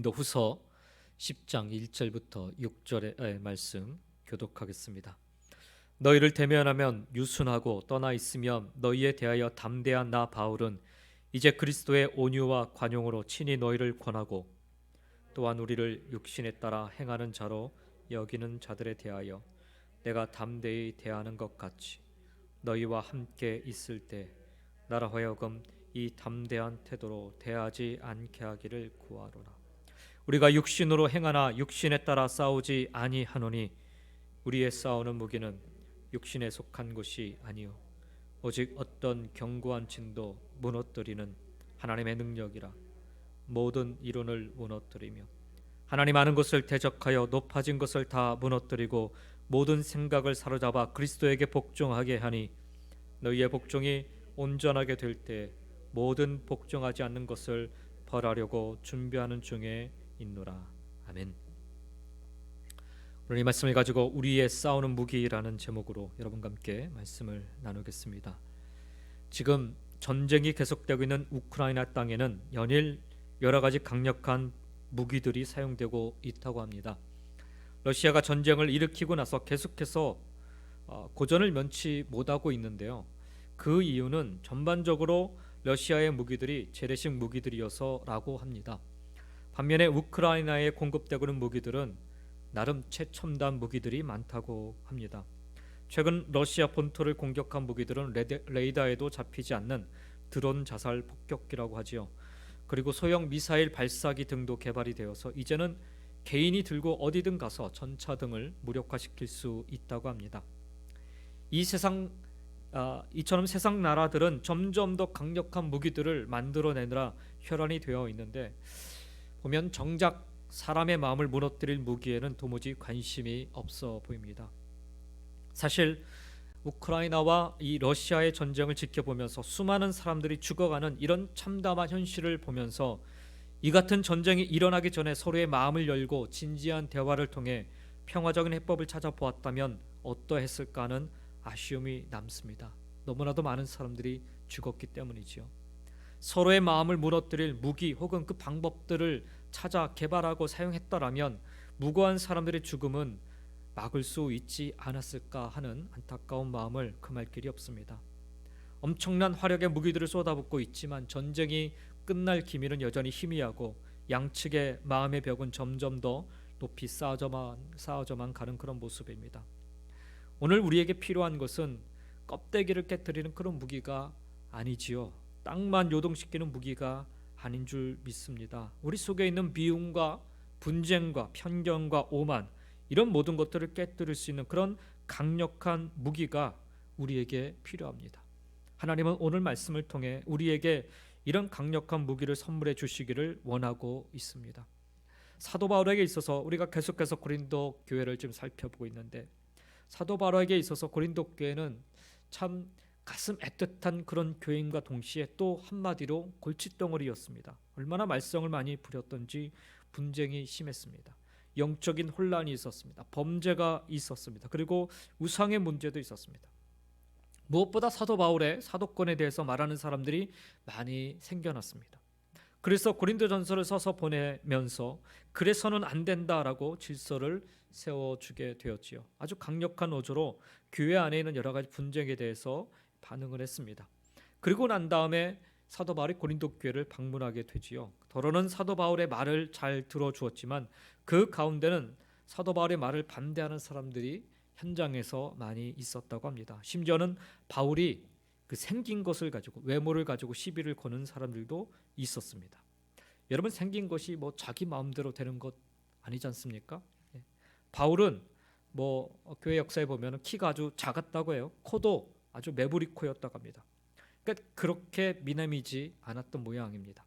고린도후서 10장 1절부터 6절의 말씀 교독하겠습니다. 너희를 대면하면 유순하고 떠나 있으면 너희에 대하여 담대한 나 바울은 이제 그리스도의 온유와 관용으로 친히 너희를 권하고 또한 우리를 육신에 따라 행하는 자로 여기는 자들에 대하여 내가 담대히 대하는 것 같이 너희와 함께 있을 때 나라 하여금 이 담대한 태도로 대하지 않게 하기를 구하노라. 우리가 육신으로 행하나 육신에 따라 싸우지 아니하노니 우리의 싸우는 무기는 육신에 속한 것이 아니요 오직 어떤 견고한 진도 무너뜨리는 하나님의 능력이라. 모든 이론을 무너뜨리며 하나님 아는 것을 대적하여 높아진 것을 다 무너뜨리고 모든 생각을 사로잡아 그리스도에게 복종하게 하니 너희의 복종이 온전하게 될 때 모든 복종하지 않는 것을 벌하려고 준비하는 중에 있노라. 아멘. 오늘 이 말씀을 가지고 우리의 싸우는 무기라는 제목으로 여러분과 함께 말씀을 나누겠습니다. 지금 전쟁이 계속되고 있는 우크라이나 땅에는 연일 여러 가지 강력한 무기들이 사용되고 있다고 합니다. 러시아가 전쟁을 일으키고 나서 계속해서 고전을 면치 못하고 있는데요. 그 이유는 전반적으로 러시아의 무기들이 재래식 무기들이어서라고 합니다. 반면에 우크라이나에 공급되고 있는 무기들은 나름 최첨단 무기들이 많다고 합니다. 최근 러시아 본토를 공격한 무기들은 레이더에도 잡히지 않는 드론 자살 폭격기라고 하지요. 그리고 소형 미사일 발사기 등도 개발이 되어서 이제는 개인이 들고 어디든 가서 전차 등을 무력화시킬 수 있다고 합니다. 이처럼 세상 나라들은 점점 더 강력한 무기들을 만들어내느라 혈안이 되어 있는데 보면 정작 사람의 마음을 무너뜨릴 무기에는 도무지 관심이 없어 보입니다. 사실 우크라이나와 이 러시아의 전쟁을 지켜보면서 수많은 사람들이 죽어가는 이런 참담한 현실을 보면서 이 같은 전쟁이 일어나기 전에 서로의 마음을 열고 진지한 대화를 통해 평화적인 해법을 찾아보았다면 어떠했을까 하는 아쉬움이 남습니다. 너무나도 많은 사람들이 죽었기 때문이지요. 서로의 마음을 무너뜨릴 무기 혹은 그 방법들을 찾아 개발하고 사용했더라면 무고한 사람들의 죽음은 막을 수 있지 않았을까 하는 안타까운 마음을 금할 길이 없습니다. 엄청난 화력의 무기들을 쏟아붓고 있지만 전쟁이 끝날 기미는 여전히 희미하고 양측의 마음의 벽은 점점 더 높이 쌓아져만 가는 그런 모습입니다. 오늘 우리에게 필요한 것은 껍데기를 깨뜨리는 그런 무기가 아니지요. 땅만 요동시키는 무기가 아닌 줄 믿습니다. 우리 속에 있는 미움과 분쟁과 편견과 오만, 이런 모든 것들을 깨뜨릴 수 있는 그런 강력한 무기가 우리에게 필요합니다. 하나님은 오늘 말씀을 통해 우리에게 이런 강력한 무기를 선물해 주시기를 원하고 있습니다. 사도 바울에게 있어서 우리가 계속해서 고린도 교회를 지금 살펴보고 있는데, 사도 바울에게 있어서 고린도 교회는 참 가슴 애틋한 그런 교회임과 동시에 또 한마디로 골칫덩어리였습니다. 얼마나 말썽을 많이 부렸던지 분쟁이 심했습니다. 영적인 혼란이 있었습니다. 범죄가 있었습니다. 그리고 우상의 문제도 있었습니다. 무엇보다 사도 바울의 사도권에 대해서 말하는 사람들이 많이 생겨났습니다. 그래서 고린도전서를 써서 보내면서 그래서는 안 된다라고 질서를 세워주게 되었지요. 아주 강력한 어조로 교회 안에 있는 여러 가지 분쟁에 대해서 반응을 했습니다. 그리고 난 다음에 사도 바울이 고린도 교회를 방문하게 되지요. 더러는 사도 바울의 말을 잘 들어주었지만 그 가운데는 사도 바울의 말을 반대하는 사람들이 현장에서 많이 있었다고 합니다. 심지어는 바울이 그 생긴 것을 가지고, 외모를 가지고 시비를 거는 사람들도 있었습니다. 여러분, 생긴 것이 뭐 자기 마음대로 되는 것 아니지 않습니까? 바울은 교회 역사에 보면 키가 아주 작았다고 해요. 코도 아주 매부리 코였다고 합니다. 그러니까 그렇게 미남이지 않았던 모양입니다.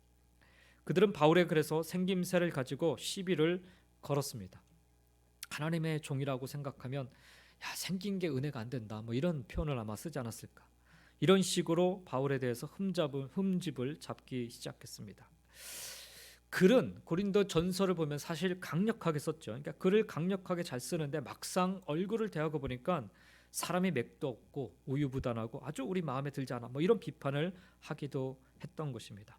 그들은 바울의 그래서 생김새를 가지고 시비를 걸었습니다. 하나님의 종이라고 생각하면 생긴 게 은혜가 안 된다, 이런 표현을 아마 쓰지 않았을까. 이런 식으로 바울에 대해서 흠집을 잡기 시작했습니다. 글은 고린도 전서를 보면 사실 강력하게 썼죠. 그러니까 글을 강력하게 잘 쓰는데 막상 얼굴을 대하고 보니까 사람이 맥도 없고 우유부단하고 아주 우리 마음에 들지 않아, 이런 비판을 하기도 했던 것입니다.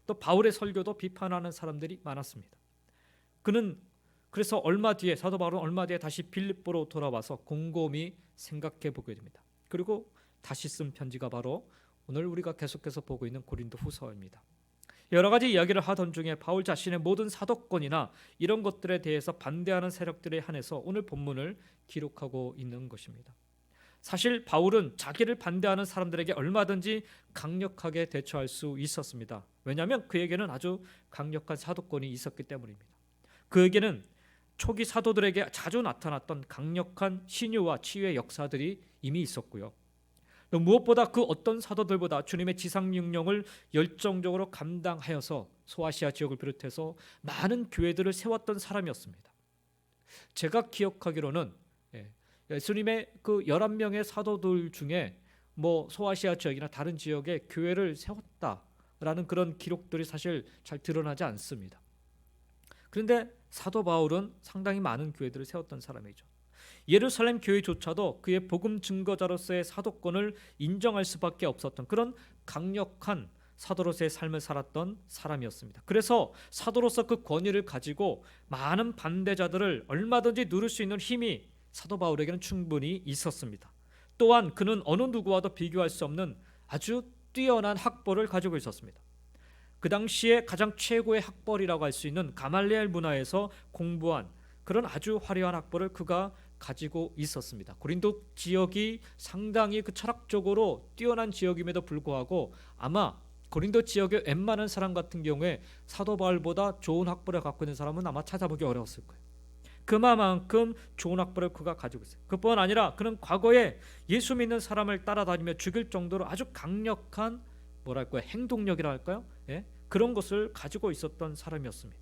또 바울의 설교도 비판하는 사람들이 많았습니다. 그는 그래서 사도 바울은 얼마 뒤에 다시 빌립보로 돌아와서 곰곰이 생각해 보게 됩니다. 그리고 다시 쓴 편지가 바로 오늘 우리가 계속해서 보고 있는 고린도 후서입니다. 여러 가지 이야기를 하던 중에 바울 자신의 모든 사도권이나 이런 것들에 대해서 반대하는 세력들에 한해서 오늘 본문을 기록하고 있는 것입니다. 사실 바울은 자기를 반대하는 사람들에게 얼마든지 강력하게 대처할 수 있었습니다. 왜냐하면 그에게는 아주 강력한 사도권이 있었기 때문입니다. 그에게는 초기 사도들에게 자주 나타났던 강력한 신유와 치유의 역사들이 이미 있었고요. 또 무엇보다 그 어떤 사도들보다 주님의 지상 명령을 열정적으로 감당하여서 소아시아 지역을 비롯해서 많은 교회들을 세웠던 사람이었습니다. 제가 기억하기로는 예수님의 그 11명의 사도들 중에 소아시아 지역이나 다른 지역에 교회를 세웠다라는 그런 기록들이 사실 잘 드러나지 않습니다. 그런데 사도 바울은 상당히 많은 교회들을 세웠던 사람이죠. 예루살렘 교회조차도 그의 복음 증거자로서의 사도권을 인정할 수밖에 없었던 그런 강력한 사도로서의 삶을 살았던 사람이었습니다. 그래서 사도로서 그 권위를 가지고 많은 반대자들을 얼마든지 누를 수 있는 힘이 사도 바울에게는 충분히 있었습니다. 또한 그는 어느 누구와도 비교할 수 없는 아주 뛰어난 학벌을 가지고 있었습니다. 그 당시에 가장 최고의 학벌이라고 할 수 있는 가말리엘 문화에서 공부한 그런 아주 화려한 학벌을 그가 가지고 있었습니다. 고린도 지역이 상당히 그 철학적으로 뛰어난 지역임에도 불구하고 아마 고린도 지역의 웬만한 사람 같은 경우에 사도 바울보다 좋은 학벌을 갖고 있는 사람은 아마 찾아보기 어려웠을 거예요. 그만큼 좋은 학벌을 그가 가지고 있어요. 그뿐 아니라 그는 과거에 예수 믿는 사람을 따라다니며 죽일 정도로 아주 강력한 행동력이라 할까요? 그런 것을 가지고 있었던 사람이었습니다.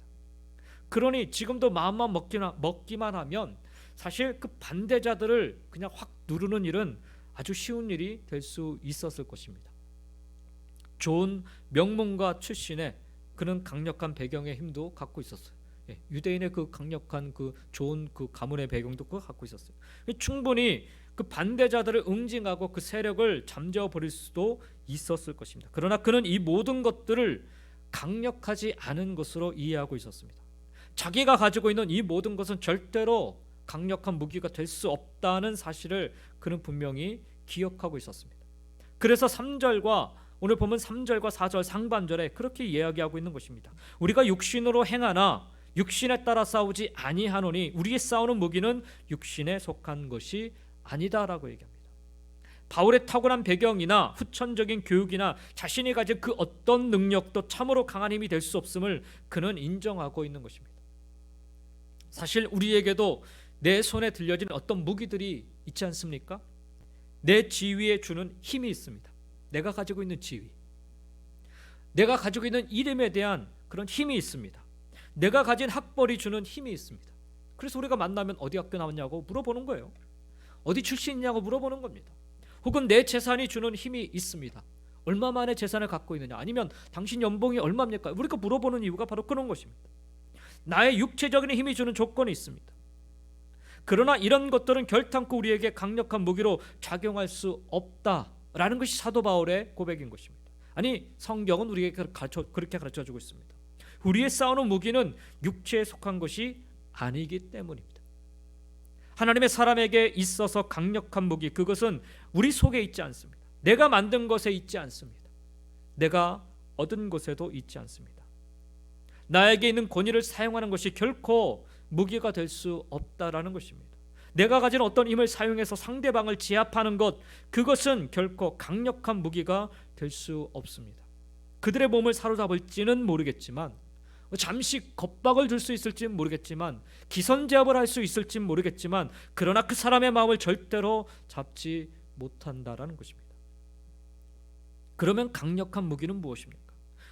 그러니 지금도 마음만 먹기만 하면 사실 그 반대자들을 그냥 확 누르는 일은 아주 쉬운 일이 될 수 있었을 것입니다. 좋은 명문가 출신의 그는 강력한 배경의 힘도 갖고 있었어요. 유대인의 그 강력한 그 좋은 그 가문의 배경도 그가 갖고 있었어요. 충분히 그 반대자들을 응징하고 그 세력을 잠재워 버릴 수도 있었을 것입니다. 그러나 그는 이 모든 것들을 강력하지 않은 것으로 이해하고 있었습니다. 자기가 가지고 있는 이 모든 것은 절대로 강력한 무기가 될 수 없다는 사실을 그는 분명히 기억하고 있었습니다. 그래서 3절과 오늘 보면 3절과 4절 상반절에 그렇게 이야기하고 있는 것입니다. 우리가 육신으로 행하나 육신에 따라 싸우지 아니하노니 우리의 싸우는 무기는 육신에 속한 것이 아니다라고 얘기합니다. 바울의 타고난 배경이나 후천적인 교육이나 자신이 가진 그 어떤 능력도 참으로 강한 힘이 될 수 없음을 그는 인정하고 있는 것입니다. 사실 우리에게도 내 손에 들려진 어떤 무기들이 있지 않습니까? 내 지위에 주는 힘이 있습니다. 내가 가지고 있는 지위, 내가 가지고 있는 이름에 대한 그런 힘이 있습니다. 내가 가진 학벌이 주는 힘이 있습니다. 그래서 우리가 만나면 어디 학교 나왔냐고 물어보는 거예요. 어디 출신이냐고 물어보는 겁니다. 혹은 내 재산이 주는 힘이 있습니다. 얼마만의 재산을 갖고 있느냐, 아니면 당신 연봉이 얼마입니까? 우리가 물어보는 이유가 바로 그런 것입니다. 나의 육체적인 힘이 주는 조건이 있습니다. 그러나 이런 것들은 결탄코 우리에게 강력한 무기로 작용할 수 없다라는 것이 사도 바울의 고백인 것입니다. 아니, 성경은 우리에게 그렇게 가르쳐주고 있습니다. 우리의 싸우는 무기는 육체에 속한 것이 아니기 때문입니다. 하나님의 사람에게 있어서 강력한 무기, 그것은 우리 속에 있지 않습니다. 내가 만든 것에 있지 않습니다. 내가 얻은 것에도 있지 않습니다. 나에게 있는 권위를 사용하는 것이 결코 무기가 될 수 없다라는 것입니다. 내가 가진 어떤 힘을 사용해서 상대방을 제압하는 것, 그것은 결코 강력한 무기가 될 수 없습니다. 그들의 몸을 사로잡을지는 모르겠지만, 잠시 겁박을 줄 수 있을지는 모르겠지만, 기선제압을 할 수 있을지는 모르겠지만, 그러나 그 사람의 마음을 절대로 잡지 못한다라는 것입니다. 그러면 강력한 무기는 무엇입니까?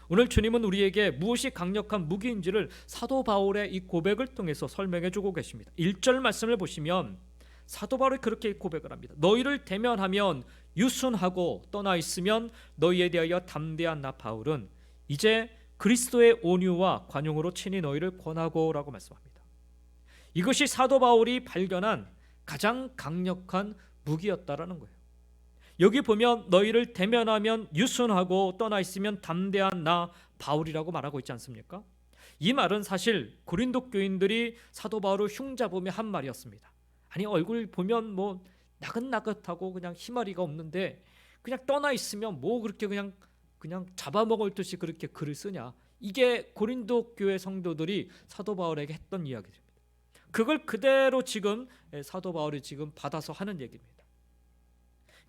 오늘 주님은 우리에게 무엇이 강력한 무기인지를 사도 바울의 이 고백을 통해서 설명해 주고 계십니다. 1절 말씀을 보시면 사도 바울이 그렇게 고백을 합니다. 너희를 대면하면 유순하고 떠나 있으면 너희에 대하여 담대한 나 바울은 이제 그리스도의 온유와 관용으로 친히 너희를 권하고라고 말씀합니다. 이것이 사도 바울이 발견한 가장 강력한 무기였다라는 거예요. 여기 보면 너희를 대면하면 유순하고 떠나 있으면 담대한 나 바울이라고 말하고 있지 않습니까? 이 말은 사실 고린도 교인들이 사도 바울을 흉잡으며 한 말이었습니다. 아니 얼굴 보면 뭐 나긋나긋하고 그냥 희마리가 없는데 그냥 떠나 있으면 뭐 그렇게 그냥 잡아먹을 듯이 그렇게 글을 쓰냐. 이게 고린도 교회 성도들이 사도 바울에게 했던 이야기입니다. 그걸 그대로 지금 사도 바울이 지금 받아서 하는 얘기입니다.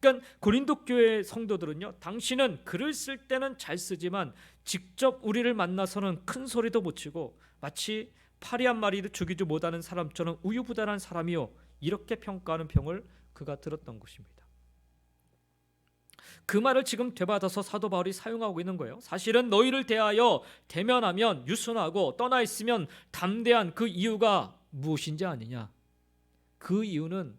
그러니까 고린도 교회 성도들은요, 당신은 글을 쓸 때는 잘 쓰지만 직접 우리를 만나서는 큰 소리도 못 치고 마치 파리 한 마리도 죽이지 못하는 사람처럼 우유부단한 사람이요, 이렇게 평가하는 평을 그가 들었던 것입니다. 그 말을 지금 되받아서 사도 바울이 사용하고 있는 거예요. 사실은 너희를 대하여 대면하면 유순하고 떠나 있으면 담대한 그 이유가 무엇인지 아느냐. 그 이유는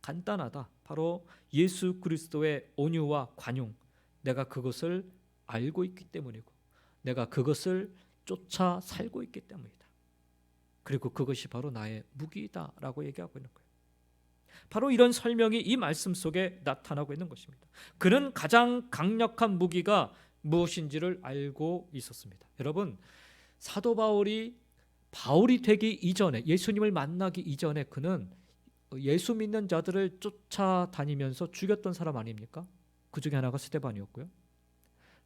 간단하다. 바로 예수 그리스도의 온유와 관용, 내가 그것을 알고 있기 때문이고 내가 그것을 쫓아 살고 있기 때문이다. 그리고 그것이 바로 나의 무기이다 라고 얘기하고 있는 거예요. 바로 이런 설명이 이 말씀 속에 나타나고 있는 것입니다. 그는 가장 강력한 무기가 무엇인지를 알고 있었습니다. 여러분, 사도 바울이 되기 이전에, 예수님을 만나기 이전에 그는 예수 믿는 자들을 쫓아다니면서 죽였던 사람 아닙니까? 그 중에 하나가 스데반이었고요.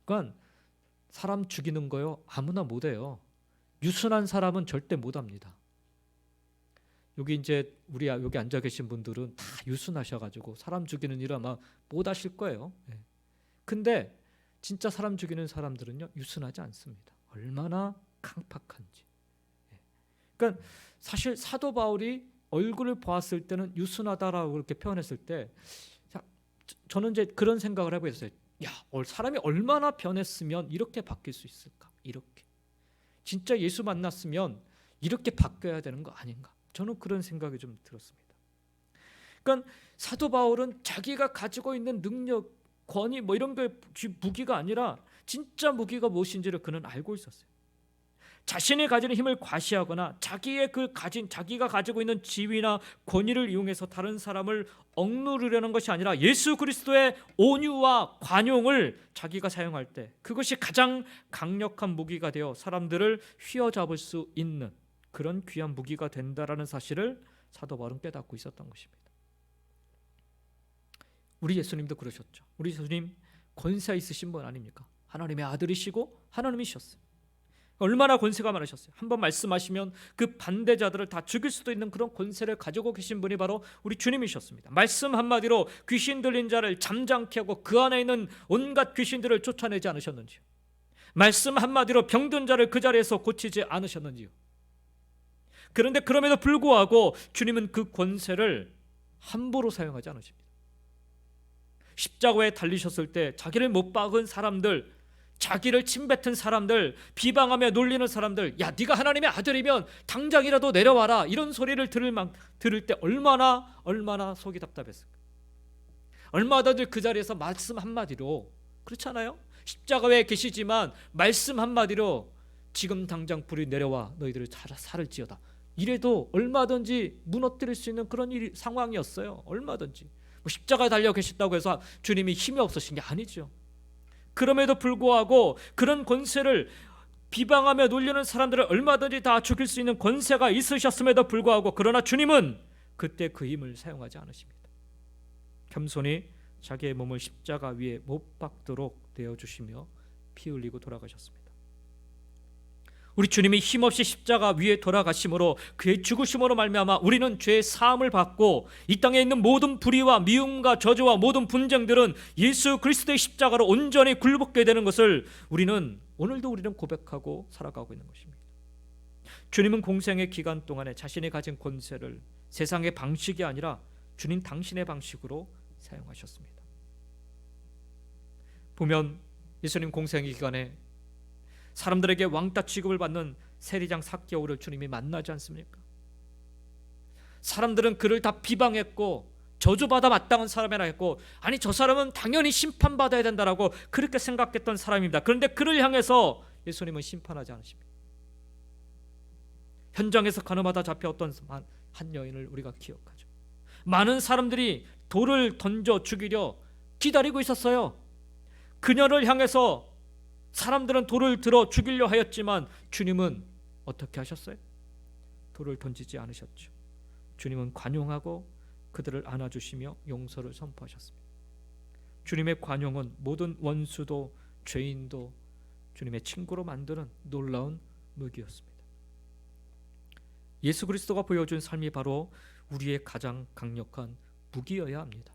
그러니까 사람 죽이는 거요, 아무나 못해요. 유순한 사람은 절대 못합니다. 여기 이제 우리 여기 앉아 계신 분들은 다 유순하셔가지고 사람 죽이는 일 아마 못 하실 거예요. 근데 진짜 사람 죽이는 사람들은요, 유순하지 않습니다. 얼마나 강팍한지. 그러니까 사실 사도 바울이 얼굴을 보았을 때는 유순하다라고 그렇게 표현했을 때, 저는 이제 그런 생각을 해보겠어요. 야, 사람이 얼마나 변했으면 이렇게 바뀔 수 있을까? 이렇게 진짜 예수 만났으면 이렇게 바뀌어야 되는 거 아닌가? 저는 그런 생각이 좀 들었습니다. 그러니까 사도 바울은 자기가 가지고 있는 능력, 권위 뭐 이런 게 무기가 아니라 진짜 무기가 무엇인지를 그는 알고 있었어요. 자신이 가지는 힘을 과시하거나 자기가 가지고 있는 지위나 권위를 이용해서 다른 사람을 억누르려는 것이 아니라 예수 그리스도의 온유와 관용을 자기가 사용할 때 그것이 가장 강력한 무기가 되어 사람들을 휘어잡을 수 있는 그런 귀한 무기가 된다라는 사실을 사도 바울은 깨닫고 있었던 것입니다. 우리 예수님도 그러셨죠. 우리 예수님 권세 있으신 분 아닙니까? 하나님의 아들이시고 하나님이셨어요. 얼마나 권세가 많으셨어요. 한번 말씀하시면 그 반대자들을 다 죽일 수도 있는 그런 권세를 가지고 계신 분이 바로 우리 주님이셨습니다. 말씀 한마디로 귀신 들린 자를 잠잠케 하고 그 안에 있는 온갖 귀신들을 쫓아내지 않으셨는지요? 말씀 한마디로 병든 자를 그 자리에서 고치지 않으셨는지요? 그런데 그럼에도 불구하고 주님은 그 권세를 함부로 사용하지 않으십니다. 십자가에 달리셨을 때 자기를 못 박은 사람들, 자기를 침뱉은 사람들, 비방하며 놀리는 사람들, 야 네가 하나님의 아들이면 당장이라도 내려와라, 이런 소리를 들을 때 얼마나 속이 답답했을까. 얼마든지 그 자리에서 말씀 한마디로, 그렇잖아요? 십자가에 계시지만 말씀 한마디로 지금 당장 불이 내려와 너희들을 살을지어다, 이래도 얼마든지 무너뜨릴 수 있는 그런 상황이었어요. 얼마든지. 십자가에 달려 계셨다고 해서 주님이 힘이 없으신 게 아니죠. 그럼에도 불구하고 그런 권세를, 비방하며 놀리는 사람들을 얼마든지 다 죽일 수 있는 권세가 있으셨음에도 불구하고, 그러나 주님은 그때 그 힘을 사용하지 않으십니다. 겸손히 자기의 몸을 십자가 위에 못 박도록 내어주시며 피 흘리고 돌아가셨습니다. 우리 주님이 힘없이 십자가 위에 돌아가심으로, 그의 죽으심으로 말미암아 우리는 죄의 사함을 받고 이 땅에 있는 모든 불의와 미움과 저주와 모든 분쟁들은 예수 그리스도의 십자가로 온전히 굴복게 되는 것을 오늘도 우리는 고백하고 살아가고 있는 것입니다. 주님은 공생의 기간 동안에 자신이 가진 권세를 세상의 방식이 아니라 주님 당신의 방식으로 사용하셨습니다. 보면 예수님 공생의 기간에 사람들에게 왕따 취급을 받는 세리장 삭개오를 주님이 만나지 않습니까? 사람들은 그를 다 비방했고 저주받아 마땅한 사람이라 했고, 아니 저 사람은 당연히 심판받아야 된다라고 그렇게 생각했던 사람입니다. 그런데 그를 향해서 예수님은 심판하지 않으십니다. 현장에서 가늠하다 잡혀왔던 한 여인을 우리가 기억하죠. 많은 사람들이 돌을 던져 죽이려 기다리고 있었어요. 그녀를 향해서 사람들은 돌을 들어 죽이려 하였지만 주님은 어떻게 하셨어요? 돌을 던지지 않으셨죠. 주님은 관용하고 그들을 안아주시며 용서를 선포하셨습니다. 주님의 관용은 모든 원수도 죄인도 주님의 친구로 만드는 놀라운 무기였습니다. 예수 그리스도가 보여준 삶이 바로 우리의 가장 강력한 무기여야 합니다.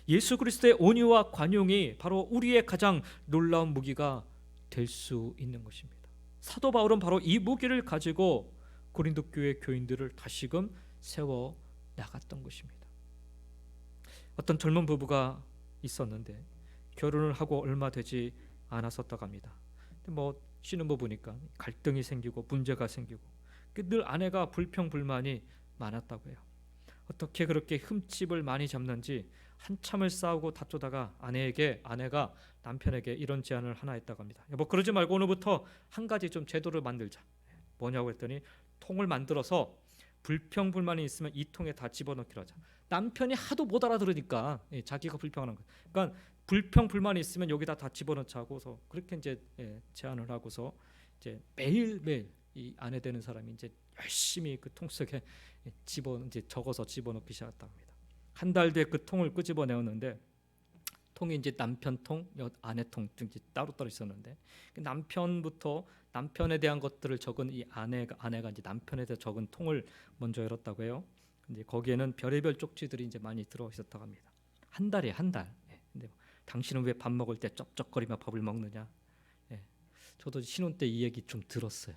예수 그리스도의 온유와 관용이 바로 우리의 가장 놀라운 무기가 될 수 있는 것입니다. 사도 바울은 바로 이 무기를 가지고 고린도 교회 교인들을 다시금 세워 나갔던 것입니다. 어떤 젊은 부부가 있었는데 결혼을 하고 얼마 되지 않았었다고 합니다. 뭐 신혼부부니까 갈등이 생기고 문제가 생기고 늘 아내가 불평불만이 많았다고 해요. 어떻게 그렇게 흠집을 많이 잡는지 한참을 싸우고 다투다가 아내가 남편에게 이런 제안을 하나 했다고 합니다. 여보, 그러지 말고 오늘부터 한 가지 좀 제도를 만들자. 뭐냐고 했더니 통을 만들어서 불평불만이 있으면 이 통에 다 집어넣기로 하자. 남편이 하도 못 알아들으니까 자기가 불평하는 거예요. 그러니까 불평불만이 있으면 여기다 다 집어넣자고서 그렇게 이제 제안을 하고서 이제 매일매일 이 아내 되는 사람이 이제 열심히 그 통 속에 이제 적어서 집어넣기 시작했다고 합니다. 한 달 뒤에 그 통을 끄집어내었는데 통이 이제 남편 통, 아내 통 이제 따로따로 있었는데 남편부터 남편에 대한 것들을 적은 이 아내가 이제 남편에 대해 적은 통을 먼저 열었다고 해요. 근데 거기에는 별의별 쪽지들이 이제 많이 들어 있었다고 합니다. 한 달에 한 달. 근데 당신은 왜 밥 먹을 때 쩝쩝거리며 밥을 먹느냐? 저도 신혼 때 이 얘기 좀 들었어요.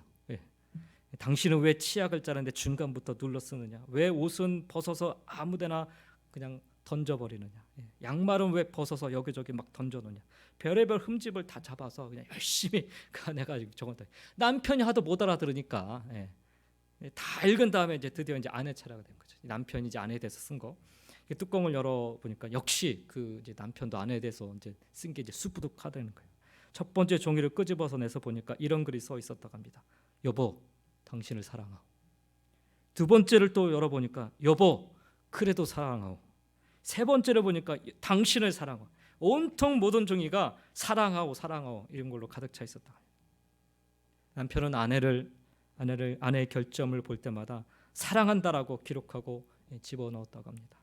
당신은 왜 치약을 짜는데 중간부터 눌러 쓰느냐? 왜 옷은 벗어서 아무데나 그냥 던져버리느냐? 양말은 왜 벗어서 여기저기 막 던져놓냐? 별의별 흠집을 다 잡아서 그냥 열심히 그 아내가 적었다. 남편이 하도 못 알아들으니까 다 읽은 다음에 이제 드디어 이제 아내 차례가 된 거죠. 남편이 이제 아내에 대해서 쓴 거. 뚜껑을 열어 보니까 역시 그 이제 남편도 아내에 대해서 이제 쓴 게 이제 수부룩하다는 거예요. 첫 번째 종이를 끄집어서 내서 보니까 이런 글이 써 있었다고 합니다. 여보, 당신을 사랑하오. 두 번째를 또 열어보니까 여보, 그래도 사랑하오. 세 번째를 보니까 당신을 사랑하오. 온통 모든 종이가 사랑하오 이런 걸로 가득 차 있었다. 남편은 아내의 결점을 볼 때마다 사랑한다라고 기록하고 집어넣었다고 합니다.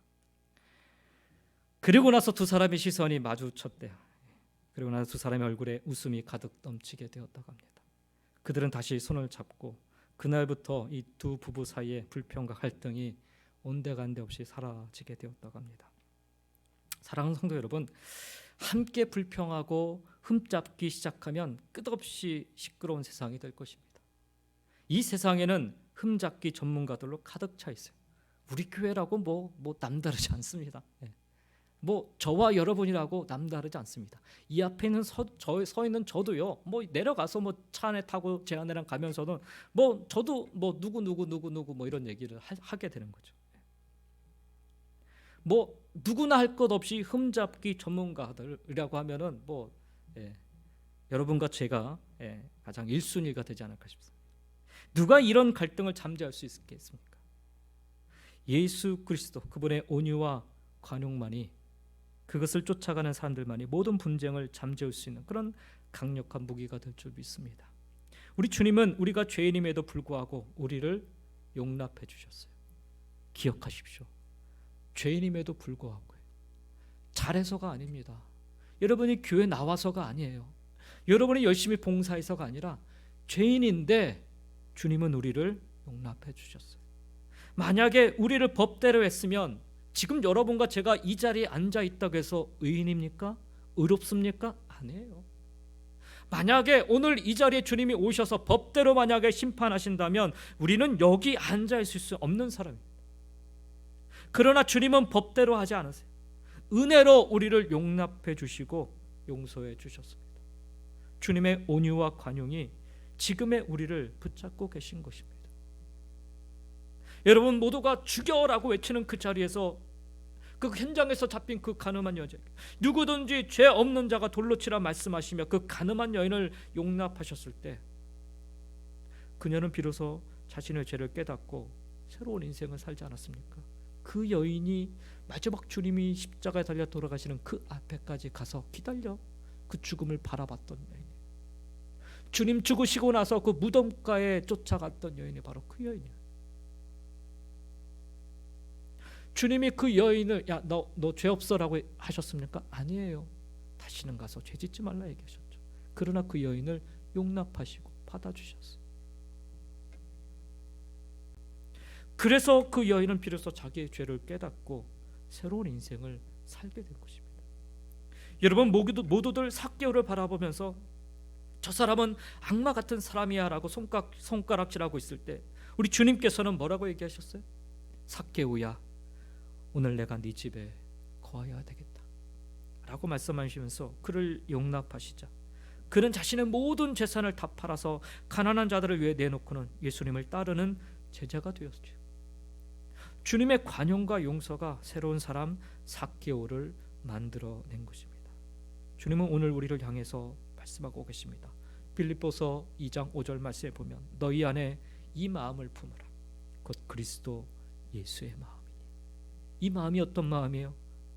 그리고 나서 두 사람의 시선이 마주쳤대요. 그리고 나서 두 사람의 얼굴에 웃음이 가득 넘치게 되었다고 합니다. 그들은 다시 손을 잡고 그날부터 이 두 부부 사이의 불평과 갈등이 온데간데 없이 사라지게 되었다고 합니다. 사랑하는 성도 여러분, 함께 불평하고 흠잡기 시작하면 끝없이 시끄러운 세상이 될 것입니다. 이 세상에는 흠잡기 전문가들로 가득 차 있어요. 우리 교회라고 뭐 남다르지 않습니다. 뭐 저와 여러분이라고 남다르지 않습니다. 이 앞에 있는 서 있는 저도요. 뭐 내려가서 뭐 차 안에 타고 제 아내랑 가면서는 뭐 저도 뭐 누구 뭐 이런 얘기를 하게 되는 거죠. 뭐 누구나 할 것 없이 흠잡기 전문가들이라고 하면은 여러분과 제가 가장 1순위가 되지 않을까 싶습니다. 누가 이런 갈등을 잠재울 수 있겠습니까? 예수 그리스도 그분의 온유와 관용만이 그것을 쫓아가는 사람들만이 모든 분쟁을 잠재울 수 있는 그런 강력한 무기가 될 줄 믿습니다. 우리 주님은 우리가 죄인임에도 불구하고 우리를 용납해 주셨어요. 기억하십시오. 죄인임에도 불구하고요. 잘해서가 아닙니다. 여러분이 교회 나와서가 아니에요. 여러분이 열심히 봉사해서가 아니라 죄인인데 주님은 우리를 용납해 주셨어요. 만약에 우리를 법대로 했으면 지금 여러분과 제가 이 자리에 앉아 있다고 해서 의인입니까? 의롭습니까? 아니에요. 만약에 오늘 이 자리에 주님이 오셔서 법대로 만약에 심판하신다면 우리는 여기 앉아 있을 수 없는 사람입니다. 그러나 주님은 법대로 하지 않으세요. 은혜로 우리를 용납해 주시고 용서해 주셨습니다. 주님의 온유와 관용이 지금의 우리를 붙잡고 계신 것입니다. 여러분 모두가 죽여라고 외치는 그 자리에서 그 현장에서 잡힌 그 가늠한 여자, 누구든지 죄 없는 자가 돌로 치라 말씀하시며 그 가늠한 여인을 용납하셨을 때 그녀는 비로소 자신의 죄를 깨닫고 새로운 인생을 살지 않았습니까? 그 여인이 마지막 주님이 십자가에 달려 돌아가시는 그 앞에까지 가서 기다려 그 죽음을 바라봤던 여인. 주님 죽으시고 나서 그 무덤가에 쫓아갔던 여인이 바로 그 여인이에요. 주님이 그 여인을 야, 너 죄 없어라고 하셨습니까? 아니에요. 다시는 가서 죄 짓지 말라 얘기하셨죠. 그러나 그 여인을 용납하시고 받아주셨어요. 그래서 그 여인은 비로소 자기의 죄를 깨닫고 새로운 인생을 살게 된 것입니다. 여러분 모두들 삭개오를 바라보면서 저 사람은 악마 같은 사람이야 라고 손가락질하고 있을 때 우리 주님께서는 뭐라고 얘기하셨어요? 삭개오야, 오늘 내가 네 집에 거하여야 되겠다 라고 말씀하시면서 그를 용납하시자 그는 자신의 모든 재산을 다 팔아서 가난한 자들을 위해 내놓고는 예수님을 따르는 제자가 되었죠. 주님의 관용과 용서가 새로운 사람 삭개오를 만들어낸 것입니다. 주님은 오늘 우리를 향해서 말씀하고 계십니다. 빌립보서 2장 5절 말씀에 보면 너희 안에 이 마음을 품으라. 곧 그리스도 예수의 마음이니. 이 마음이 어떤 마음이에요?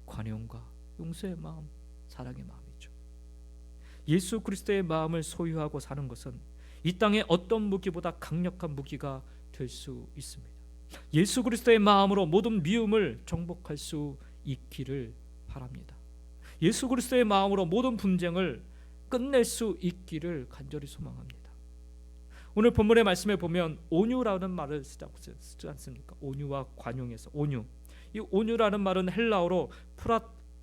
관용과 용서의 마음, 사랑의 마음이죠. 예수 그리스도의 마음을 소유하고 사는 것은 이 땅의 어떤 무기보다 강력한 무기가 될 수 있습니다. 예수 그리스도의 마음으로 모든 미움을 정복할 수 있기를 바랍니다. 예수 그리스도의 마음으로 모든 분쟁을 끝낼 수 있기를 간절히 소망합니다. 오늘 본문의 말씀에 보면 온유라는 말을 쓰지 않습니까? 온유와 관용에서 온유. 이 온유라는 말은 헬라어로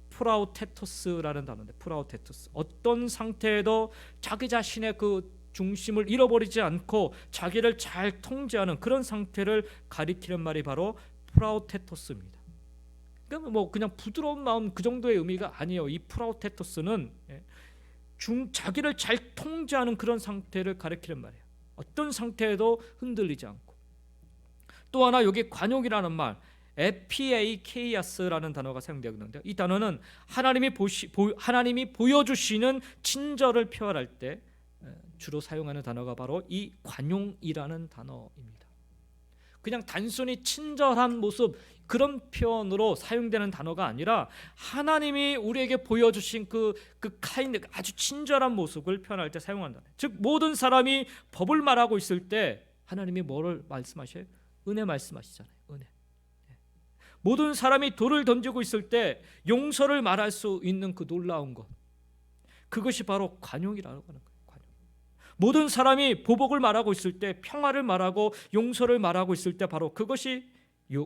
프라우테토스라는 단어인데, 프라우테토스, 어떤 상태에도 자기 자신의 그 중심을 잃어버리지 않고 자기를 잘 통제하는 그런 상태를 가리키는 말이 바로 프라우테토스입니다. 그러니까 뭐 그냥 부드러운 마음 그 정도의 의미가 아니에요. 이 프라우테토스는 자기를 잘 통제하는 그런 상태를 가리키는 말이에요. 어떤 상태에도 흔들리지 않고. 또 하나 여기 관용이라는 말, 에피에이케이아스라는 단어가 사용되는데요. 이 단어는 하나님이 보여주시는 친절을 표현할 때 주로 사용하는 단어가 바로 이 관용이라는 단어입니다. 그냥 단순히 친절한 모습 그런 표현으로 사용되는 단어가 아니라 하나님이 우리에게 보여주신 그 카인드, 아주 친절한 모습을 표현할 때 사용하는 단어예요. 즉 모든 사람이 법을 말하고 있을 때 하나님이 뭐를 말씀하셔요? 은혜 말씀하시잖아요. 은혜. 모든 사람이 돌을 던지고 있을 때 용서를 말할 수 있는 그 놀라운 것, 그것이 바로 관용이라고 하는 거예요. 모든 사람이 보복을 말하고 있을 때, 평화를 말하고 용서를 말하고 있을 때 바로 그것이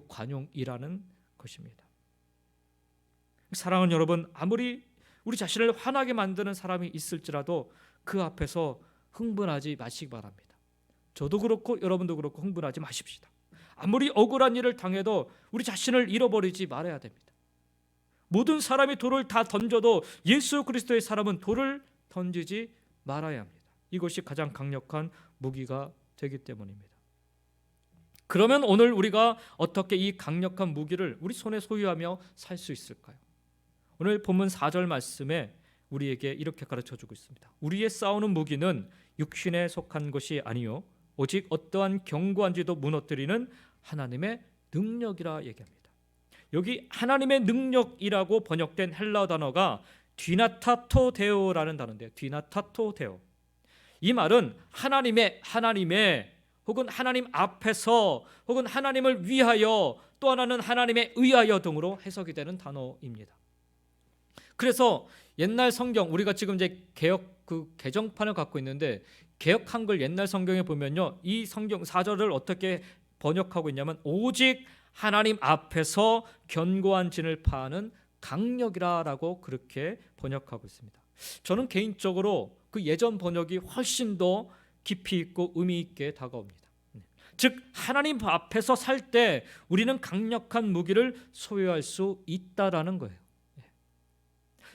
관용이라는 것입니다. 사랑하는 여러분, 아무리 우리 자신을 화나게 만드는 사람이 있을지라도 그 앞에서 흥분하지 마시기 바랍니다. 저도 그렇고 여러분도 그렇고 흥분하지 마십시다. 아무리 억울한 일을 당해도 우리 자신을 잃어버리지 말아야 됩니다. 모든 사람이 돌을 다 던져도 예수 그리스도의 사람은 돌을 던지지 말아야 합니다. 이것이 가장 강력한 무기가 되기 때문입니다. 그러면 오늘 우리가 어떻게 이 강력한 무기를 우리 손에 소유하며 살 수 있을까요? 오늘 본문 4절 말씀에 우리에게 이렇게 가르쳐주고 있습니다. 우리의 싸우는 무기는 육신에 속한 것이 아니요 오직 어떠한 견고한지도 무너뜨리는 하나님의 능력이라 얘기합니다. 여기 하나님의 능력이라고 번역된 헬라어 단어가 뒤나타토데오라는 단어인데요. 뒤나타토데오. 이 말은 하나님의 혹은 하나님 앞에서 혹은 하나님을 위하여 또 하나는 하나님에 의하여 등으로 해석이 되는 단어입니다. 그래서 옛날 성경, 우리가 지금 이제 개역 개정판을 갖고 있는데 개역 한글 옛날 성경에 보면요, 이 성경 4절을 어떻게 번역하고 있냐면 오직 하나님 앞에서 견고한 진을 파하는 강력이라라고 그렇게 번역하고 있습니다. 저는 개인적으로 그 예전 번역이 훨씬 더 깊이 있고 의미 있게 다가옵니다. 즉 하나님 앞에서 살 때 우리는 강력한 무기를 소유할 수 있다라는 거예요.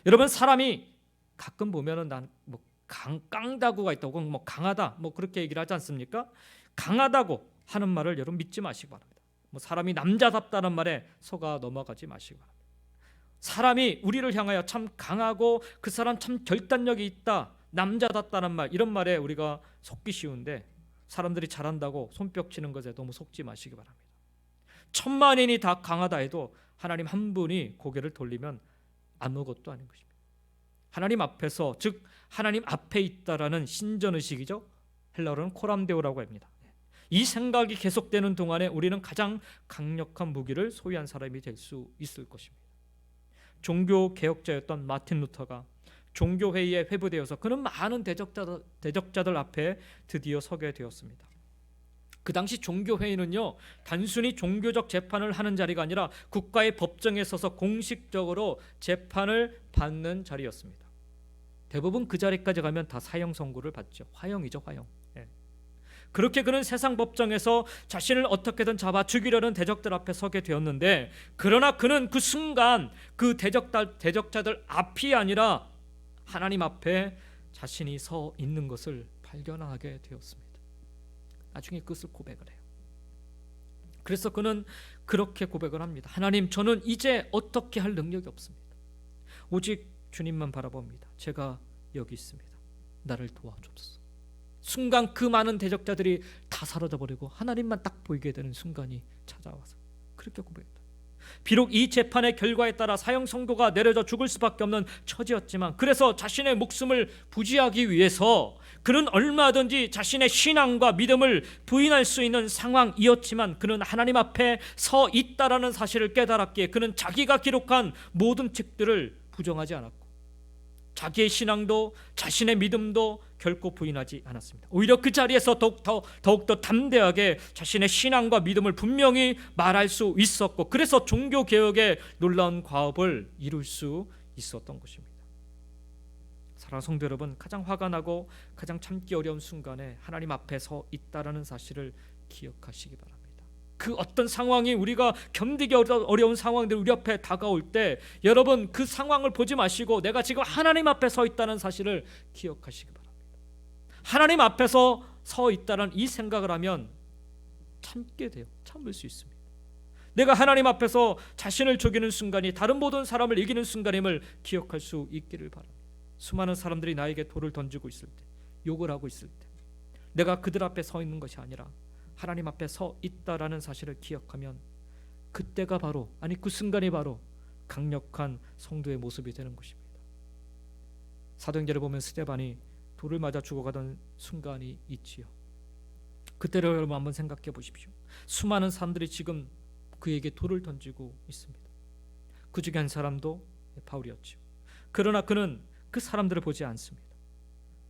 여러분, 사람이 가끔 보면은 난 뭐 깡다구가 있다고, 뭐 강하다, 뭐 그렇게 얘기를 하지 않습니까? 강하다고 하는 말을 여러분 믿지 마시기 바랍니다. 뭐 사람이 남자답다는 말에 속아 넘어가지 마시기 바랍니다. 사람이 우리를 향하여 참 강하고 그 사람 참 결단력이 있다, 남자답다는 말, 이런 말에 우리가 속기 쉬운데 사람들이 잘한다고 손뼉 치는 것에 너무 속지 마시기 바랍니다. 천만인이 다 강하다 해도 하나님 한 분이 고개를 돌리면 아무것도 아닌 것입니다. 하나님 앞에서, 즉 하나님 앞에 있다라는 신전의식이죠. 헬라어로는 코람데오라고 합니다. 이 생각이 계속되는 동안에 우리는 가장 강력한 무기를 소유한 사람이 될 수 있을 것입니다. 종교 개혁자였던 마틴 루터가 종교회의에 회부되어서 그는 많은 대적자들 앞에 드디어 서게 되었습니다. 그 당시 종교회의는요, 단순히 종교적 재판을 하는 자리가 아니라 국가의 법정에 서서 공식적으로 재판을 받는 자리였습니다. 대부분 그 자리까지 가면 다 사형 선고를 받죠. 화형이죠, 화형. 그렇게 그는 세상 법정에서 자신을 어떻게든 잡아 죽이려는 대적들 앞에 서게 되었는데, 그러나 그는 그 순간 그 대적자들 앞이 아니라 하나님 앞에 자신이 서 있는 것을 발견하게 되었습니다. 나중에 그것을 고백을 해요. 그래서 그는 그렇게 고백을 합니다. 하나님, 저는 이제 어떻게 할 능력이 없습니다. 오직 주님만 바라봅니다. 제가 여기 있습니다. 나를 도와주옵소서. 순간 그 많은 대적자들이 다 사라져버리고 하나님만 딱 보이게 되는 순간이 찾아와서 그렇게 고백했다. 비록 이 재판의 결과에 따라 사형 선고가 내려져 죽을 수밖에 없는 처지였지만, 그래서 자신의 목숨을 부지하기 위해서 그는 얼마든지 자신의 신앙과 믿음을 부인할 수 있는 상황이었지만, 그는 하나님 앞에 서 있다라는 사실을 깨달았기에 그는 자기가 기록한 모든 책들을 부정하지 않았고 자기의 신앙도 자신의 믿음도 결코 부인하지 않았습니다. 오히려 그 자리에서 더욱더 담대하게 자신의 신앙과 믿음을 분명히 말할 수 있었고, 그래서 종교개혁의 놀라운 과업을 이룰 수 있었던 것입니다. 사랑하는 성도 여러분, 가장 화가 나고 가장 참기 어려운 순간에 하나님 앞에 서 있다라는 사실을 기억하시기 바랍니다. 그 어떤 상황이, 우리가 견디기 어려운 상황들이 우리 앞에 다가올 때, 여러분 그 상황을 보지 마시고 내가 지금 하나님 앞에 서 있다는 사실을 기억하시기 바랍니다. 하나님 앞에서 서 있다는 이 생각을 하면 참게 돼요. 참을 수 있습니다. 내가 하나님 앞에서 자신을 죽이는 순간이 다른 모든 사람을 이기는 순간임을 기억할 수 있기를 바랍니다. 수많은 사람들이 나에게 돌을 던지고 있을 때, 욕을 하고 있을 때, 내가 그들 앞에 서 있는 것이 아니라 하나님 앞에 서 있다라는 사실을 기억하면 그때가 바로, 아니 그 순간이 바로 강력한 성도의 모습이 되는 것입니다. 사도행전을 보면 스데반이 돌을 맞아 죽어가던 순간이 있지요. 그때를 여러분 한번 생각해 보십시오. 수많은 사람들이 지금 그에게 돌을 던지고 있습니다. 그 중에 한 사람도 바울이었죠. 그러나 그는 그 사람들을 보지 않습니다.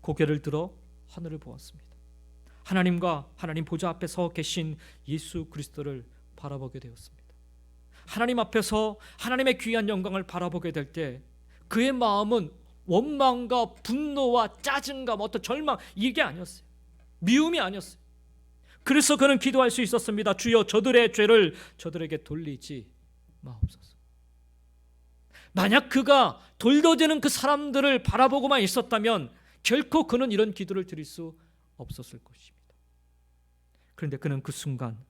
고개를 들어 하늘을 보았습니다. 하나님과 하나님 보좌 앞에 서 계신 예수 그리스도를 바라보게 되었습니다. 하나님 앞에서 하나님의 귀한 영광을 바라보게 될 때 그의 마음은 원망과 분노와 짜증감, 어떤 절망, 이게 아니었어요. 미움이 아니었어요. 그래서 그는 기도할 수 있었습니다. 주여, 저들의 죄를 저들에게 돌리지 마옵소서. 만약 그가 돌려지는 그 사람들을 바라보고만 있었다면 결코 그는 이런 기도를 드릴 수 없었을 것입니다. 그런데 그는 그 순간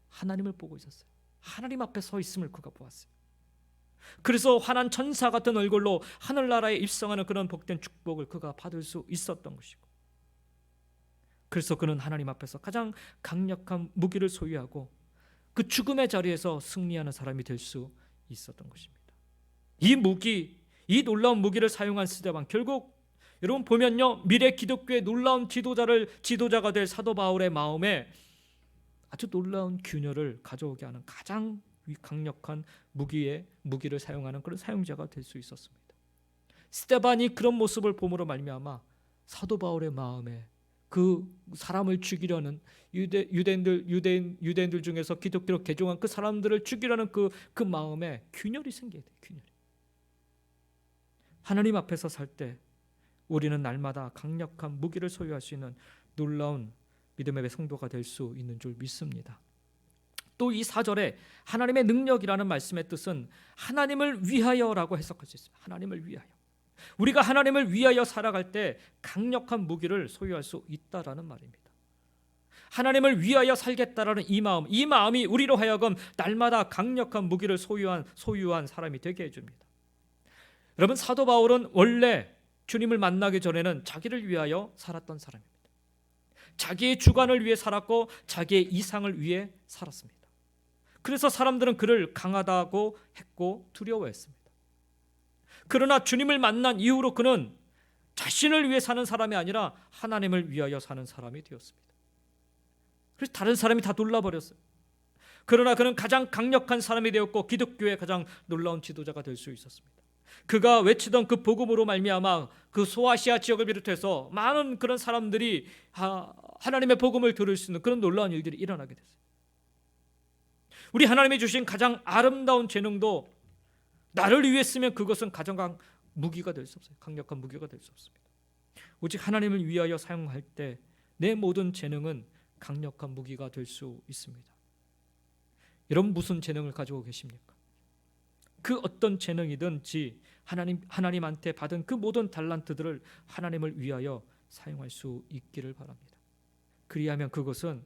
하나님을 보고 있었어요. 하나님 앞에 서 있음을 그가 보았어요. 그래서 환한 천사 같은 얼굴로 하늘나라에 입성하는 그런 복된 축복을 그가 받을 수 있었던 것이고, 그래서 그는 하나님 앞에서 가장 강력한 무기를 소유하고 그 죽음의 자리에서 승리하는 사람이 될 수 있었던 것입니다. 이 무기, 이 놀라운 무기를 사용한 스데반, 결국 여러분 보면요, 미래 기독교의 놀라운 지도자가 될 사도 바울의 마음에 아주 놀라운 균열을 가져오게 하는 가장 강력한 무기를 사용하는 그런 사용자가 될 수 있었습니다. 스데반이 그런 모습을 봄으로 말미암아 사도 바울의 마음에 그 사람을 죽이려는 유대인들 중에서 기독교로 개종한 그 사람들을 죽이려는 그 마음에 균열이 생겨야 돼요. 균열이. 하나님 앞에서 살 때 우리는 날마다 강력한 무기를 소유할 수 있는 놀라운 믿음의 성도가 될 수 있는 줄 믿습니다. 또 이 4절에 하나님의 능력이라는 말씀의 뜻은 하나님을 위하여라고 해석할 수 있어요. 하나님을 위하여. 우리가 하나님을 위하여 살아갈 때 강력한 무기를 소유할 수 있다라는 말입니다. 하나님을 위하여 살겠다라는 이 마음이 우리로 하여금 날마다 강력한 무기를 소유한 사람이 되게 해줍니다. 여러분, 사도 바울은 원래 주님을 만나기 전에는 자기를 위하여 살았던 사람입니다. 자기의 주관을 위해 살았고 자기의 이상을 위해 살았습니다. 그래서 사람들은 그를 강하다고 했고 두려워했습니다. 그러나 주님을 만난 이후로 그는 자신을 위해 사는 사람이 아니라 하나님을 위하여 사는 사람이 되었습니다. 그래서 다른 사람이 다 놀라버렸어요. 그러나 그는 가장 강력한 사람이 되었고 기독교의 가장 놀라운 지도자가 될 수 있었습니다. 그가 외치던 그 복음으로 말미암아 그 소아시아 지역을 비롯해서 많은 그런 사람들이 하나님의 복음을 들을 수 있는 그런 놀라운 일들이 일어나게 됐어요. 우리 하나님이 주신 가장 아름다운 재능도 나를 위해 쓰면 그것은 가장 무기가 될 수 없어요. 강력한 무기가 될 수 없습니다. 오직 하나님을 위하여 사용할 때 내 모든 재능은 강력한 무기가 될 수 있습니다. 여러분 무슨 재능을 가지고 계십니까? 그 어떤 재능이든지 하나님한테 받은 그 모든 달란트들을 하나님을 위하여 사용할 수 있기를 바랍니다. 그리하면 그것은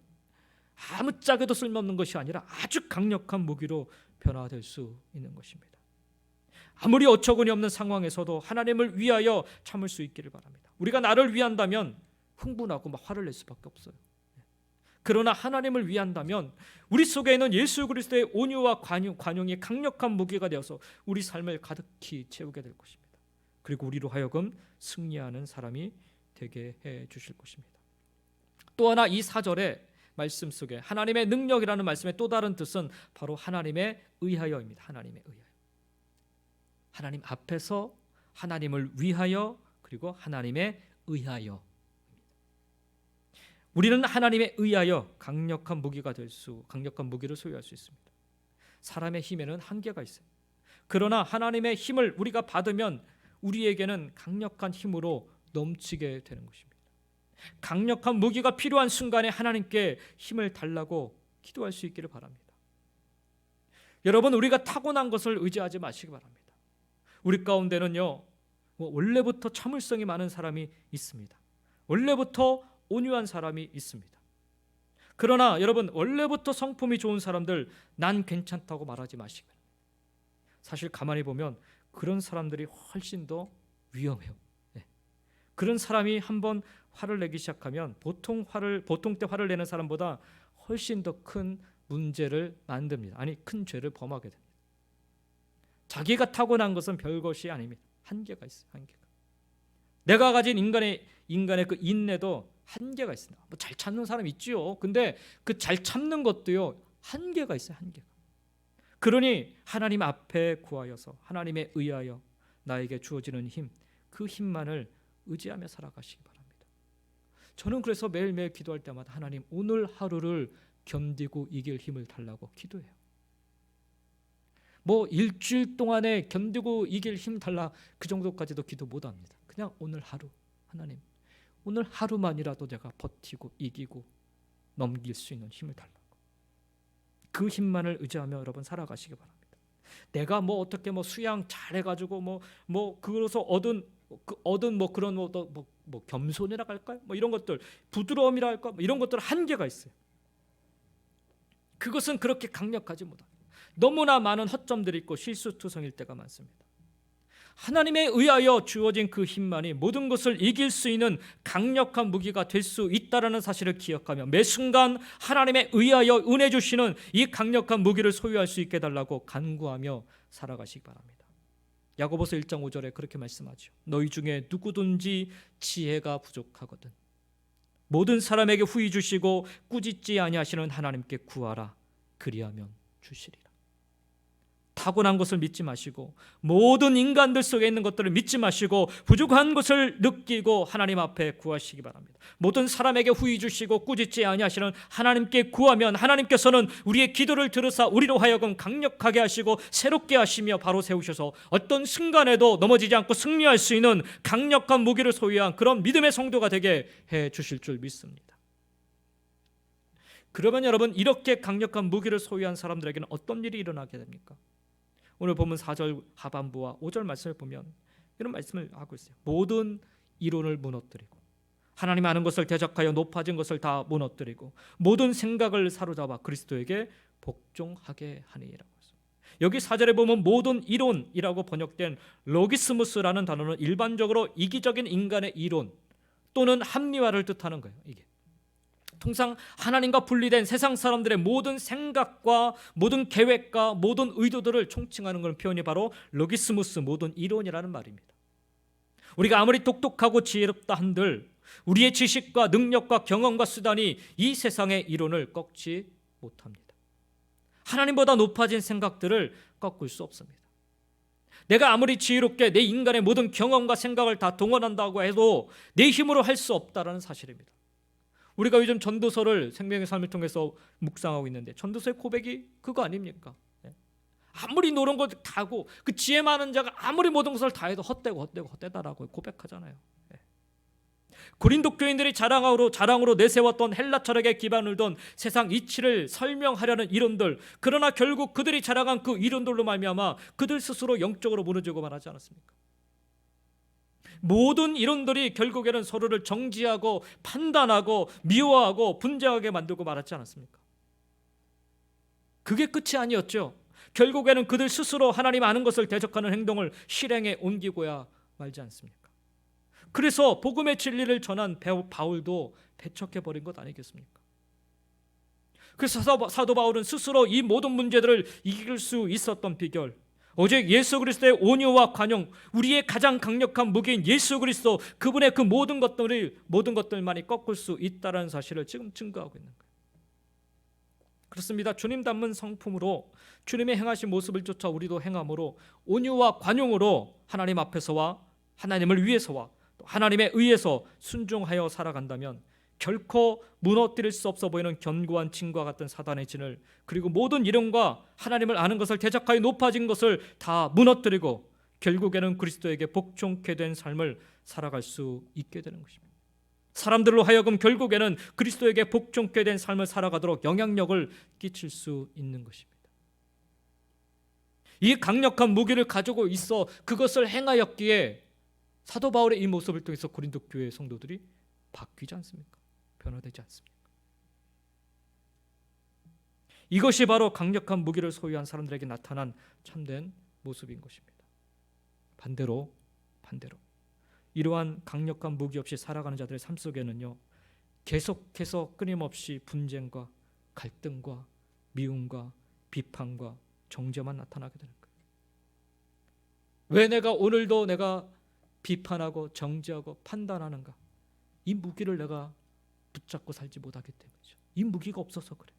아무짝에도 쓸모없는 것이 아니라 아주 강력한 무기로 변화될 수 있는 것입니다. 아무리 어처구니 없는 상황에서도 하나님을 위하여 참을 수 있기를 바랍니다. 우리가 나를 위한다면 흥분하고 막 화를 낼 수밖에 없어요. 그러나 하나님을 위한다면 우리 속에 있는 예수 그리스도의 온유와 관용이 강력한 무기가 되어서 우리 삶을 가득히 채우게 될 것입니다. 그리고 우리로 하여금 승리하는 사람이 되게 해 주실 것입니다. 또 하나 이 4절의 말씀 속에 하나님의 능력이라는 말씀의 또 다른 뜻은 바로 하나님의 의하여입니다. 하나님의 의하여. 하나님 앞에서 하나님을 위하여 그리고 하나님의 의하여. 우리는 하나님에 의하여 강력한 무기를 소유할 수 있습니다. 사람의 힘에는 한계가 있어요. 그러나 하나님의 힘을 우리가 받으면 우리에게는 강력한 힘으로 넘치게 되는 것입니다. 강력한 무기가 필요한 순간에 하나님께 힘을 달라고 기도할 수 있기를 바랍니다. 여러분 우리가 타고난 것을 의지하지 마시기 바랍니다. 우리 가운데는요 원래부터 참을성이 많은 사람이 있습니다. 원래부터 온유한 사람이 있습니다. 그러나 여러분 원래부터 성품이 좋은 사람들 난 괜찮다고 말하지 마시기 바랍니다. 사실 가만히 보면 그런 사람들이 훨씬 더 위험해요. 그런 사람이 한번 화를 내기 시작하면 보통 때 화를 내는 사람보다 훨씬 더 큰 문제를 만듭니다. 아니 큰 죄를 범하게 됩니다. 자기가 타고난 것은 별것이 아닙니다. 한계가 있어요. 한계가. 내가 가진 인간의 그 인내도 한계가 있습니다. 뭐 잘 참는 사람 있지요. 근데 그 잘 참는 것도요 한계가 있어요. 한계가. 그러니 하나님 앞에 구하여서 하나님에 의하여 나에게 주어지는 힘, 그 힘만을 의지하며 살아가시기 바랍니다. 저는 그래서 매일매일 기도할 때마다 하나님 오늘 하루를 견디고 이길 힘을 달라고 기도해요. 뭐 일주일 동안에 견디고 이길 힘 달라 그 정도까지도 기도 못합니다. 그냥 오늘 하루 하나님 오늘 하루만이라도 내가 버티고 이기고 넘길 수 있는 힘을 달라고 그 힘만을 의지하며 여러분 살아가시기 바랍니다. 내가 뭐 어떻게 뭐 수양 잘해가지고 뭐 그래서 얻은 뭐 그런 뭐 겸손이라 할까요? 뭐 이런 것들 부드러움이라 할까? 뭐 이런 것들 한계가 있어요. 그것은 그렇게 강력하지 못합니다. 너무나 많은 허점들이 있고 실수투성일 때가 많습니다. 하나님에 의하여 주어진 그 힘만이 모든 것을 이길 수 있는 강력한 무기가 될 수 있다는 사실을 기억하며 매 순간 하나님에 의하여 은혜 주시는 이 강력한 무기를 소유할 수 있게 해달라고 간구하며 살아가시기 바랍니다. 야고보서 1장 5절에 그렇게 말씀하죠. 너희 중에 누구든지 지혜가 부족하거든 모든 사람에게 후히 주시고 꾸짖지 아니하시는 하나님께 구하라 그리하면 주시리라. 타고난 것을 믿지 마시고 모든 인간들 속에 있는 것들을 믿지 마시고 부족한 것을 느끼고 하나님 앞에 구하시기 바랍니다. 모든 사람에게 후히 주시고 꾸짖지 아니하시는 하나님께 구하면 하나님께서는 우리의 기도를 들으사 우리로 하여금 강력하게 하시고 새롭게 하시며 바로 세우셔서 어떤 순간에도 넘어지지 않고 승리할 수 있는 강력한 무기를 소유한 그런 믿음의 성도가 되게 해 주실 줄 믿습니다. 그러면 여러분 이렇게 강력한 무기를 소유한 사람들에게는 어떤 일이 일어나게 됩니까? 오늘 보면 4절 하반부와 5절 말씀을 보면 이런 말씀을 하고 있어요. 모든 이론을 무너뜨리고 하나님 아는 것을 대적하여 높아진 것을 다 무너뜨리고 모든 생각을 사로잡아 그리스도에게 복종하게 하니라고 했어요. 여기 4절에 보면 모든 이론이라고 번역된 로기스무스라는 단어는 일반적으로 이기적인 인간의 이론 또는 합리화를 뜻하는 거예요. 이게 통상 하나님과 분리된 세상 사람들의 모든 생각과 모든 계획과 모든 의도들을 총칭하는 그런 표현이 바로 로기스무스, 모든 이론이라는 말입니다. 우리가 아무리 똑똑하고 지혜롭다 한들 우리의 지식과 능력과 경험과 수단이 이 세상의 이론을 꺾지 못합니다. 하나님보다 높아진 생각들을 꺾을 수 없습니다. 내가 아무리 지혜롭게 내 인간의 모든 경험과 생각을 다 동원한다고 해도 내 힘으로 할 수 없다는 사실입니다. 우리가 요즘 전도서를 생명의 삶을 통해서 묵상하고 있는데 전도서의 고백이 그거 아닙니까? 아무리 노는 것 다 하고 그 지혜 많은 자가 아무리 모든 것을 다 해도 헛되다라고 고백하잖아요. 고린도 교인들이 자랑으로 내세웠던 헬라 철학의 기반을 둔 세상 이치를 설명하려는 이론들, 그러나 결국 그들이 자랑한 그 이론들로 말미암아 그들 스스로 영적으로 무너지고 말하지 않았습니까? 모든 이론들이 결국에는 서로를 정지하고 판단하고 미워하고 분쟁하게 만들고 말하지 않았습니까? 그게 끝이 아니었죠. 결국에는 그들 스스로 하나님 아는 것을 대적하는 행동을 실행에 옮기고야 말지 않습니까? 그래서 복음의 진리를 전한 바울도 배척해버린 것 아니겠습니까? 그래서 사도 바울은 스스로 이 모든 문제들을 이길 수 있었던 비결, 오직 예수 그리스도의 온유와 관용, 우리의 가장 강력한 무기인 예수 그리스도, 그분의 그 모든 것들만이 꺾을 수 있다는 사실을 지금 증거하고 있는 거예요. 그렇습니다. 주님 닮은 성품으로 주님의 행하신 모습을 쫓아 우리도 행함으로 온유와 관용으로 하나님 앞에서와 하나님을 위해서와 또 하나님에 의해서 순종하여 살아간다면 결코 무너뜨릴 수 없어 보이는 견고한 진과 같은 사단의 진을, 그리고 모든 이론과 하나님을 아는 것을 대적하여 높아진 것을 다 무너뜨리고 결국에는 그리스도에게 복종케 된 삶을 살아갈 수 있게 되는 것입니다. 사람들로 하여금 결국에는 그리스도에게 복종케 된 삶을 살아가도록 영향력을 끼칠 수 있는 것입니다. 이 강력한 무기를 가지고 있어 그것을 행하였기에 사도 바울의 이 모습을 통해서 고린도 교회 성도들이 바뀌지 않습니까? 변화되지 않습니까? 이것이 바로 강력한 무기를 소유한 사람들에게 나타난 참된 모습인 것입니다. 반대로 이러한 강력한 무기 없이 살아가는 자들의 삶 속에는요, 계속해서 끊임없이 분쟁과 갈등과 미움과 비판과 정죄만 나타나게 되는 거예요. 왜 내가 오늘도 내가 비판하고 정죄하고 판단하는가? 이 무기를 내가 붙잡고 살지 못하기 때문이죠. 이 무기가 없어서 그래.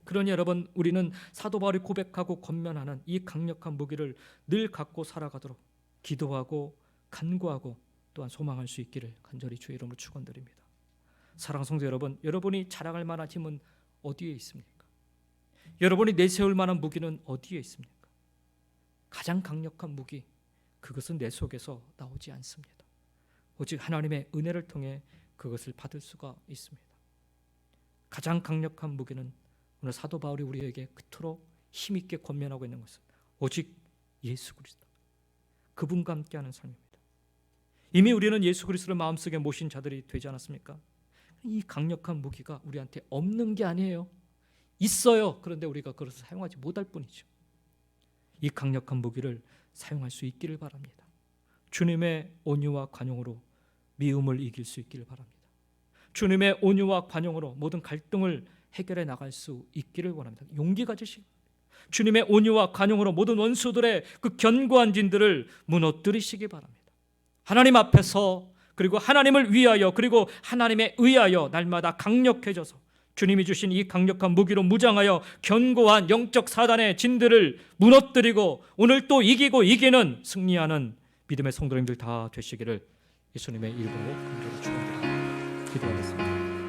그러니 여러분, 우리는 사도 바울이 고백하고 권면하는 이 강력한 무기를 늘 갖고 살아가도록 기도하고 간구하고 또한 소망할 수 있기를 간절히 주의 이름으로 축원드립니다. 사랑하는 성도 여러분, 여러분이 자랑할 만한 힘은 어디에 있습니까? 여러분이 내세울 만한 무기는 어디에 있습니까? 가장 강력한 무기, 그것은 내 속에서 나오지 않습니다. 오직 하나님의 은혜를 통해 그것을 받을 수가 있습니다. 가장 강력한 무기는 오늘 사도 바울이 우리에게 그토록 힘있게 권면하고 있는 것은 오직 예수 그리스도, 그분과 함께하는 삶입니다. 이미 우리는 예수 그리스도를 마음속에 모신 자들이 되지 않았습니까? 이 강력한 무기가 우리한테 없는 게 아니에요. 있어요. 그런데 우리가 그것을 사용하지 못할 뿐이죠. 이 강력한 무기를 사용할 수 있기를 바랍니다. 주님의 온유와 관용으로 미움을 이길 수 있기를 바랍니다. 주님의 온유와 관용으로 모든 갈등을 해결해 나갈 수 있기를 원합니다. 용기 가지시고 주님의 온유와 관용으로 모든 원수들의 그 견고한 진들을 무너뜨리시기 바랍니다. 하나님 앞에서, 그리고 하나님을 위하여, 그리고 하나님에 의하여 날마다 강력해져서 주님이 주신 이 강력한 무기로 무장하여 견고한 영적 사단의 진들을 무너뜨리고 오늘 또 이기고 이기는 승리하는 믿음의 성도님들 다 되시기를 예수님의 이름으로 간절히 축원드립니다. 기도하겠습니다.